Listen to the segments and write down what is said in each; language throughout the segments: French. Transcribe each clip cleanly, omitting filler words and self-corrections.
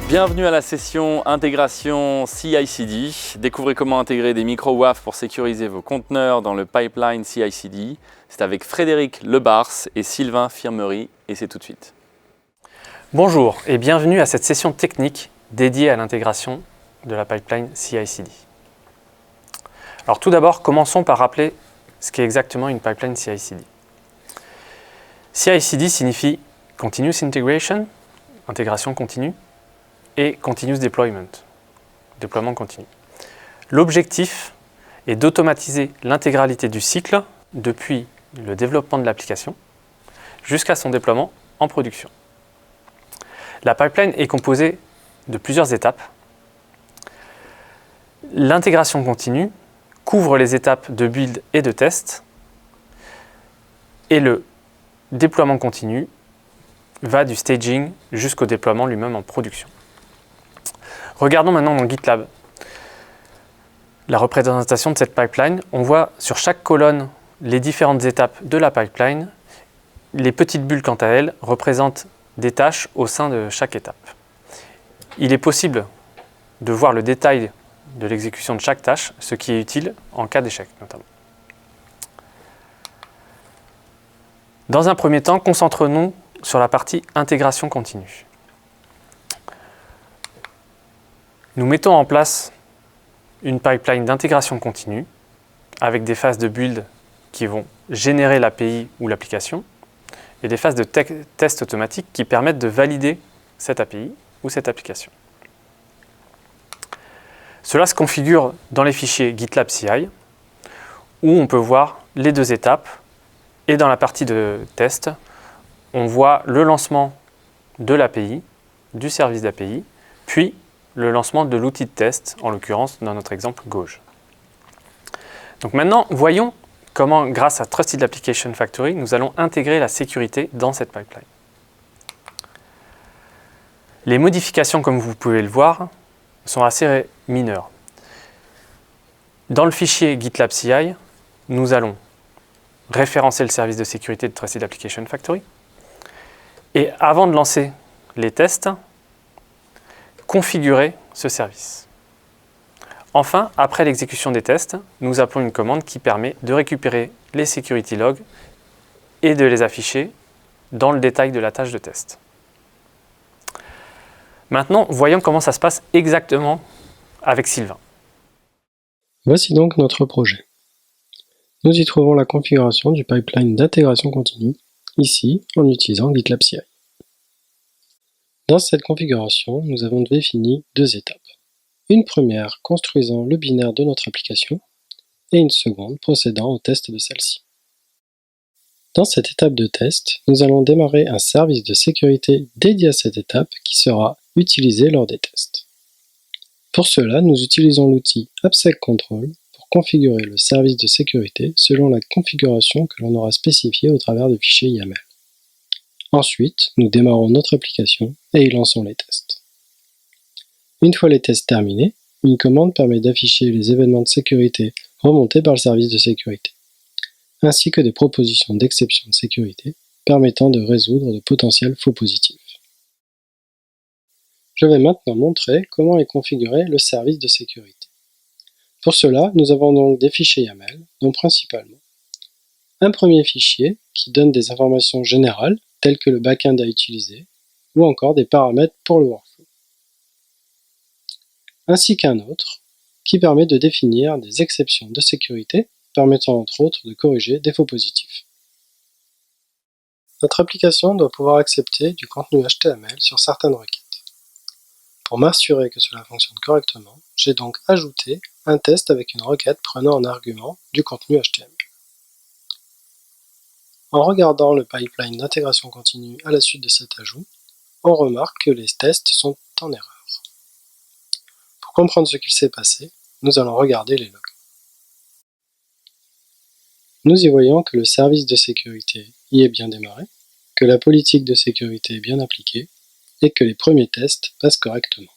Bienvenue à la session intégration CI/CD. Découvrez comment intégrer des micro-WAF pour sécuriser vos conteneurs dans le pipeline CI/CD. C'est avec Frédéric Lebars et Sylvain Firmery et c'est tout de suite. Bonjour et bienvenue à cette session technique dédiée à l'intégration de la pipeline CI/CD. Alors tout d'abord, commençons par rappeler ce qu'est exactement une pipeline CI/CD. CI/CD signifie Continuous Integration, intégration continue, et Continuous Deployment, déploiement continu. L'objectif est d'automatiser l'intégralité du cycle depuis le développement de l'application jusqu'à son déploiement en production. La pipeline est composée de plusieurs étapes. L'intégration continue couvre les étapes de build et de test et le déploiement continu va du staging jusqu'au déploiement lui-même en production. Regardons maintenant dans GitLab la représentation de cette pipeline. On voit sur chaque colonne les différentes étapes de la pipeline. Les petites bulles, quant à elles, représentent des tâches au sein de chaque étape. Il est possible de voir le détail de l'exécution de chaque tâche, ce qui est utile en cas d'échec notamment. Dans un premier temps, concentrons-nous sur la partie intégration continue. Nous mettons en place une pipeline d'intégration continue avec des phases de build qui vont générer l'API ou l'application et des phases de test automatique qui permettent de valider cette API ou cette application. Cela se configure dans les fichiers GitLab CI où on peut voir les deux étapes et dans la partie de test, on voit le lancement de l'API, du service d'API, puis le lancement de l'outil de test, en l'occurrence dans notre exemple Gauge. Donc maintenant, voyons comment, grâce à Trusted Application Factory, nous allons intégrer la sécurité dans cette pipeline. Les modifications, comme vous pouvez le voir, sont assez mineures. Dans le fichier GitLab CI, nous allons référencer le service de sécurité de Trusted Application Factory. Et avant de lancer les tests, configurer ce service. Enfin, après l'exécution des tests, nous appelons une commande qui permet de récupérer les security logs et de les afficher dans le détail de la tâche de test. Maintenant, voyons comment ça se passe exactement avec Sylvain. Voici donc notre projet. Nous y trouvons la configuration du pipeline d'intégration continue, ici en utilisant GitLab CI. Dans cette configuration, nous avons défini deux étapes. Une première construisant le binaire de notre application et une seconde procédant au test de celle-ci. Dans cette étape de test, nous allons démarrer un service de sécurité dédié à cette étape qui sera utilisé lors des tests. Pour cela, nous utilisons l'outil AppSecControl pour configurer le service de sécurité selon la configuration que l'on aura spécifiée au travers du fichier YAML. Ensuite, nous démarrons notre application et y lançons les tests. Une fois les tests terminés, une commande permet d'afficher les événements de sécurité remontés par le service de sécurité, ainsi que des propositions d'exception de sécurité permettant de résoudre de potentiels faux positifs. Je vais maintenant montrer comment est configuré le service de sécurité. Pour cela, nous avons donc des fichiers YAML, dont principalement un premier fichier qui donne des informations générales telles que le backend à utiliser, ou encore des paramètres pour le workflow. Ainsi qu'un autre, qui permet de définir des exceptions de sécurité, permettant entre autres de corriger des faux positifs. Notre application doit pouvoir accepter du contenu HTML sur certaines requêtes. Pour m'assurer que cela fonctionne correctement, j'ai donc ajouté un test avec une requête prenant en argument du contenu HTML. En regardant le pipeline d'intégration continue à la suite de cet ajout, on remarque que les tests sont en erreur. Pour comprendre ce qu'il s'est passé, nous allons regarder les logs. Nous y voyons que le service de sécurité y est bien démarré, que la politique de sécurité est bien appliquée et que les premiers tests passent correctement.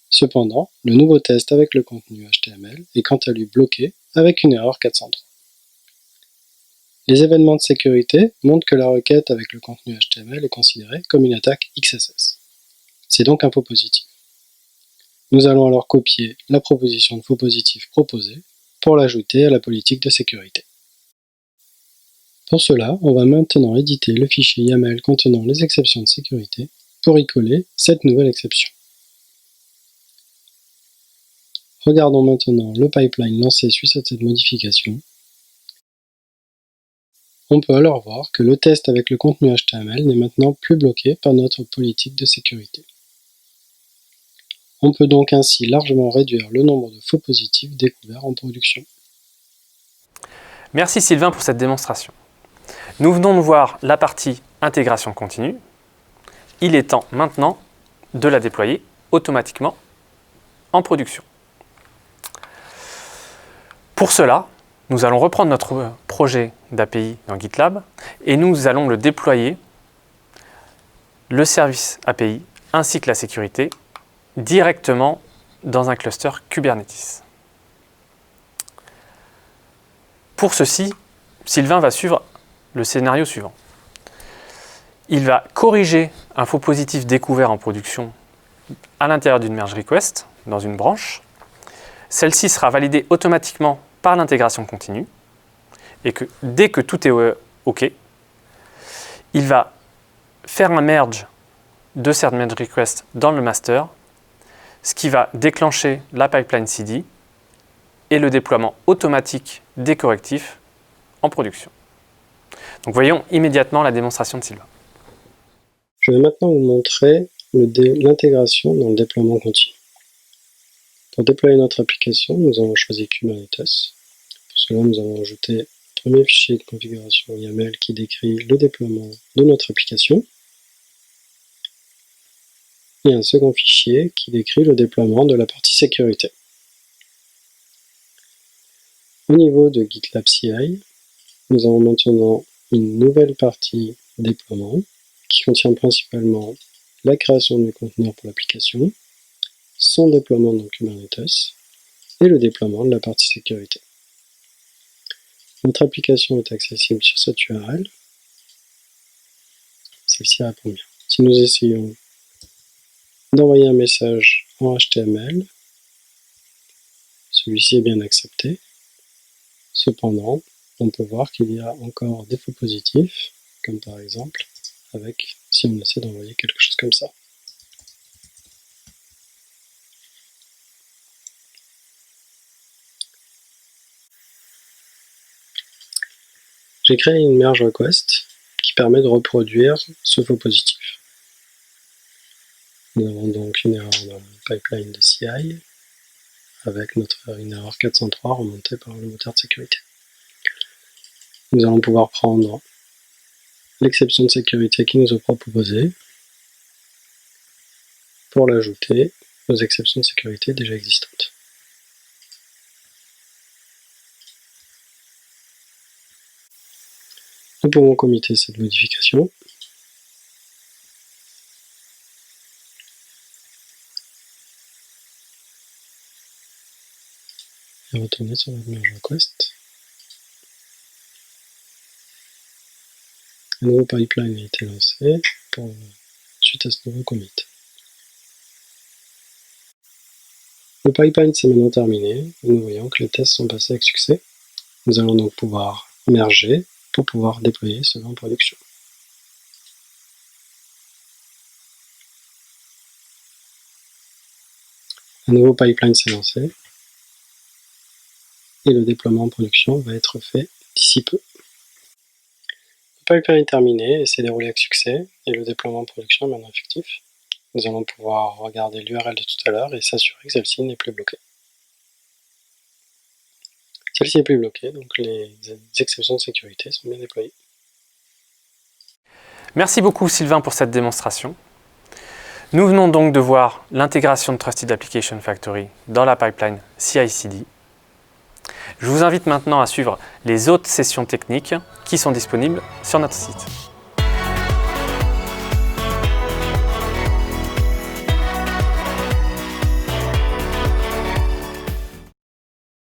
Cependant, le nouveau test avec le contenu HTML est quant à lui bloqué avec une erreur 403. Les événements de sécurité montrent que la requête avec le contenu HTML est considérée comme une attaque XSS. c'est donc un faux positif. Nous allons alors copier la proposition de faux positif proposée pour l'ajouter à la politique de sécurité. Pour cela, on va maintenant éditer le fichier YAML contenant les exceptions de sécurité pour y coller cette nouvelle exception. Regardons maintenant le pipeline lancé suite à cette modification. On peut alors voir que le test avec le contenu HTML n'est maintenant plus bloqué par notre politique de sécurité. On peut donc ainsi largement réduire le nombre de faux positifs découverts en production. Merci Sylvain pour cette démonstration. Nous venons de voir la partie intégration continue. Il est temps maintenant de la déployer automatiquement en production. Pour cela, nous allons reprendre notre projet d'API dans GitLab et nous allons le déployer, le service API ainsi que la sécurité, directement dans un cluster Kubernetes. Pour ceci, Sylvain va suivre le scénario suivant. Il va corriger un faux positif découvert en production à l'intérieur d'une merge request, dans une branche. Celle-ci sera validée automatiquement par l'intégration continue et que dès que tout est OK, il va faire un merge de cette merge request dans le master, ce qui va déclencher la pipeline CD et le déploiement automatique des correctifs en production. Donc voyons immédiatement la démonstration de Sylvain. Je vais maintenant vous montrer l'intégration dans le déploiement continu. Pour déployer notre application, nous avons choisi Kubernetes. Pour cela, nous avons ajouté le premier fichier de configuration YAML qui décrit le déploiement de notre application et un second fichier qui décrit le déploiement de la partie sécurité. Au niveau de GitLab CI, nous avons maintenant une nouvelle partie déploiement qui contient principalement la création du conteneur pour l'application, son déploiement dans Kubernetes et le déploiement de la partie sécurité. Notre application est accessible sur cette URL. Celle-ci répond bien. Si nous essayons d'envoyer un message en HTML, celui-ci est bien accepté. Cependant, on peut voir qu'il y a encore des faux positifs, comme par exemple si on essaie d'envoyer quelque chose comme ça. J'ai créé une merge request qui permet de reproduire ce faux positif. Nous avons donc une erreur dans le pipeline de CI avec une erreur 403 remontée par le moteur de sécurité. Nous allons pouvoir prendre l'exception de sécurité qui nous est proposée pour l'ajouter aux exceptions de sécurité déjà existantes. Nous pouvons committer cette modification. Et retourner sur notre merge request. Un nouveau pipeline a été lancé suite à ce nouveau commit. Le pipeline s'est maintenant terminé et nous voyons que les tests sont passés avec succès. Nous allons donc pouvoir merger pour pouvoir déployer cela en production. Un nouveau pipeline s'est lancé et le déploiement en production va être fait d'ici peu. Le pipeline est terminé et s'est déroulé avec succès et le déploiement en production est maintenant effectif. Nous allons pouvoir regarder l'URL de tout à l'heure et s'assurer que celle-ci n'est plus bloquée. Celle-ci n'est plus bloquée, donc les exceptions de sécurité sont bien déployées. Merci beaucoup Sylvain pour cette démonstration. Nous venons donc de voir l'intégration de Trusted Application Factory dans la pipeline CI/CD. Je vous invite maintenant à suivre les autres sessions techniques qui sont disponibles sur notre site.